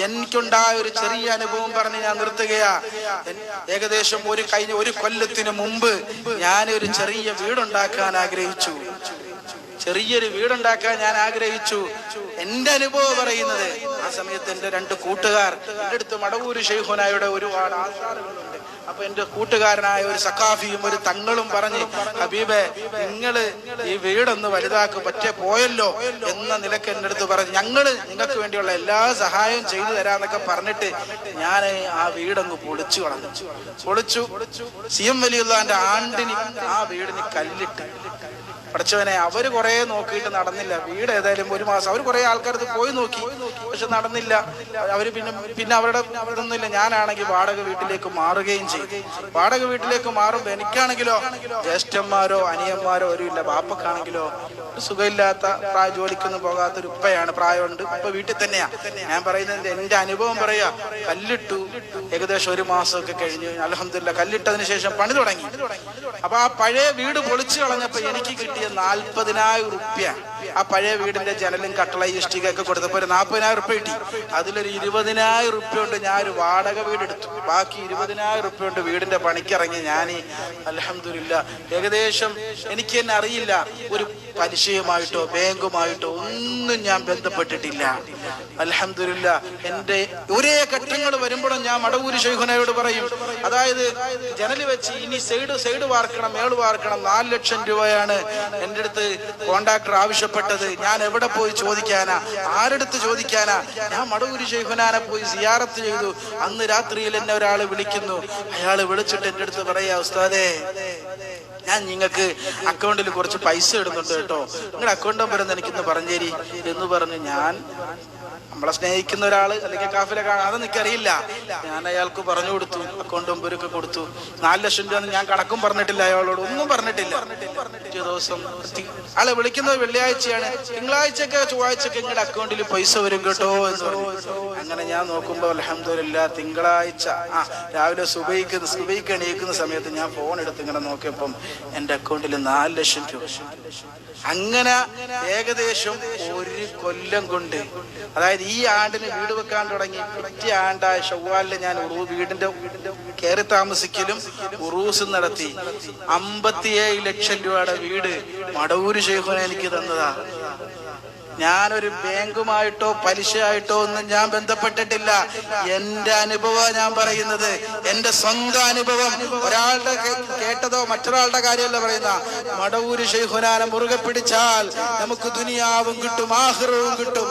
എനിക്കുണ്ടായ ഒരു ചെറിയ അനുഭവം പറഞ്ഞ് ഞാൻ നിർത്തുകയാ. ഏകദേശം കഴിഞ്ഞ ഒരു കൊല്ലത്തിന് മുമ്പ് ഞാൻ ഒരു ചെറിയ വീടുണ്ടാക്കാൻ ആഗ്രഹിച്ചു. ചെറിയൊരു വീടുണ്ടാക്കാൻ ഞാൻ ആഗ്രഹിച്ചു. എന്റെ അനുഭവം പറയുന്നത്, ആ സമയത്ത് എന്റെ 2 കൂട്ടുകാർ എൻ്റെ അടുത്ത് മടവൂര് ശൈഖുനായുടെ ഒരുപാട് ആസാറുകളുണ്ട്. അപ്പൊ എന്റെ കൂട്ടുകാരനായ ഒരു സഖാഫിയും ഒരു തങ്ങളും പറഞ്ഞ്, ഹബീബെ നിങ്ങള് ഈ വീടൊന്ന് വലുതാക്കും, പറ്റേ പോയല്ലോ എന്ന നിലക്ക് എൻ്റെ അടുത്ത് പറഞ്ഞു, ഞങ്ങള് നിങ്ങൾക്ക് വേണ്ടിയുള്ള എല്ലാ സഹായവും ചെയ്തു തരാന്നൊക്കെ പറഞ്ഞിട്ട് ഞാൻ ആ വീടങ്ങ് പൊളിച്ചു കളഞ്ഞു. CM വലിയുള്ളാന്റെ ആണ്ടിന് ആ വീടിന് കല്ലിട്ട്. പഠിച്ചവനെ, അവര് കുറെ നോക്കിയിട്ട് നടന്നില്ല. വീട് ഏതായാലും 1 മാസം അവർ കുറെ ആൾക്കാർക്ക് പോയി നോക്കി, പക്ഷെ നടന്നില്ല. അവര് പിന്നെ അവരുടെ ഇതൊന്നുമില്ല. ഞാനാണെങ്കിൽ വാടക വീട്ടിലേക്ക് മാറുകയും ചെയ്തു. വാടക വീട്ടിലേക്ക് മാറുമ്പോ എനിക്കാണെങ്കിലോ ജ്യേഷ്ഠന്മാരോ അനിയന്മാരോ ഒരു ഇല്ല. ബാപ്പക്കാണെങ്കിലോ സുഖമില്ലാത്ത ജോലിക്കൊന്നും പോകാത്തൊരു ഉപ്പയാണ്, പ്രായമുണ്ട്. ഉപ്പ വീട്ടിൽ തന്നെയാ. ഞാൻ പറയുന്നത് എന്റെ അനുഭവം പറയാ. കല്ലിട്ടു. ഏകദേശം 1 മാസമൊക്കെ കഴിഞ്ഞ് അൽഹംദുലില്ലാ കല്ലിട്ടതിന് ശേഷം പണി തുടങ്ങി. അപ്പൊ ആ പഴയ വീട് പൊളിച്ചു കളഞ്ഞപ്പോ എനിക്ക് കിട്ടിയ 40,000 റുപ്യ, ആ പഴയ വീടിന്റെ ജനലും കട്ടള ഇഷ്ടികയൊക്കെ കൊടുത്തപ്പോ ഒരു 40,000 റുപ്യ കിട്ടി. അതിലൊരു 20,000 റുപ്യ കൊണ്ട് ഞാൻ ഒരു വാടക വീടെടുത്തു. ബാക്കി 20,000 റുപ്യ കൊണ്ട് വീടിന്റെ പണിക്കിറങ്ങി. ഞാൻ അൽഹംദുലില്ലാ ഏകദേശം, എനിക്ക് തന്നെ അറിയില്ല, ഒരു പലിശയുമായിട്ടോ ബാങ്കുമായിട്ടോ ഒന്നും ഞാൻ ബന്ധപ്പെട്ടിട്ടില്ല. അൽഹംദുലില്ലാ എന്റെ ഒരേ ഘട്ടങ്ങൾ വരുമ്പോഴും ഞാൻ മടവൂര് ശൈഖുനയോട് പറയും, അതായത് ജനല് വെച്ച് ഇനി സൈഡ് വാർക്കണം, മേള് വാർക്കണം, 4 ലക്ഷം രൂപയാണ് എൻ്റെ അടുത്ത് കോൺട്രാക്ടർ ആവശ്യപ്പെട്ടത്. ഞാൻ എവിടെ പോയി ചോദിക്കാനാ, ആരെടുത്ത് ചോദിക്കാനാ? ഞാൻ മടവൂര് ശൈഖുനാനെ പോയി സിയാറത്ത് ചെയ്തു. അന്ന് രാത്രിയിൽ എന്നെ ഒരാൾ വിളിക്കുന്നു. അയാൾ വിളിച്ചിട്ട് എൻ്റെ അടുത്ത് പറയാ, ഉസ്താദേ ഞാൻ നിങ്ങൾക്ക് അക്കൗണ്ടിൽ കുറച്ച് പൈസ ഇടുന്നുണ്ട് കേട്ടോ, നിങ്ങളുടെ അക്കൗണ്ട് നമ്പർ ഒന്ന് എനിക്കൊന്ന് പറഞ്ഞേരി എന്ന് പറഞ്ഞു. ഞാൻ നമ്മളെ സ്നേഹിക്കുന്ന ഒരാള് അല്ലെങ്കിൽ കാഫിലെ കാണാൻ അതൊന്നും എനിക്കറിയില്ല. ഞാൻ അയാൾക്ക് പറഞ്ഞു കൊടുത്തു, അക്കൗണ്ട് നമ്പരൊക്കെ കൊടുത്തു. 4 ലക്ഷം രൂപ ഞാൻ കണക്കും പറഞ്ഞിട്ടില്ല, അയാളോട് ഒന്നും പറഞ്ഞിട്ടില്ല. പിറ്റേ ദിവസം ആളെ വിളിക്കുന്നത് വെള്ളിയാഴ്ചയാണ്. തിങ്കളാഴ്ചയൊക്കെ ചൊവ്വാഴ്ചയൊക്കെ നിങ്ങളുടെ അക്കൗണ്ടിൽ പൈസ വരും കേട്ടോ എന്ന് പറഞ്ഞു. അങ്ങനെ ഞാൻ നോക്കുമ്പോ അൽഹംദുലില്ലാ തിങ്കളാഴ്ച രാവിലെ സുബൈക്ക് എണീക്കുന്ന സമയത്ത് ഞാൻ ഫോൺ എടുത്ത് ഇങ്ങനെ നോക്കിയപ്പം എൻ്റെ അക്കൗണ്ടിൽ 4 ലക്ഷം രൂപ. അങ്ങനെ ഏകദേശം 1 കൊല്ലം കൊണ്ട്, അതായത് ഈ ആണ്ടിന് വീട് വെക്കാൻ തുടങ്ങി പിറ്റേ ആണ്ടായ ശവ്വാലില് ഞാൻ വീടിന്റെ കയറി താമസിക്കലും ഉറൂസും നടത്തി 57 ലക്ഷം രൂപയുടെ വീട് മടവൂര് ശൈഖുന എനിക്ക് തന്നതാ. ഞാനൊരു ബാങ്കുമായിട്ടോ പലിശയായിട്ടോ ഒന്നും ഞാൻ ബന്ധപ്പെട്ടിട്ടില്ല. എന്റെ അനുഭവം ഞാൻ പറയുന്നത്, എന്റെ സ്വന്തം അനുഭവം. ഒരാളുടെ കേട്ടതോ മറ്റൊരാളുടെ കാര്യമല്ല പറയുന്ന. മടവൂര് ശൈഖുനാനെ മുറുകെ പിടിച്ചാൽ നമുക്ക് ദുനിയാവും കിട്ടും, ആഖിറവും കിട്ടും.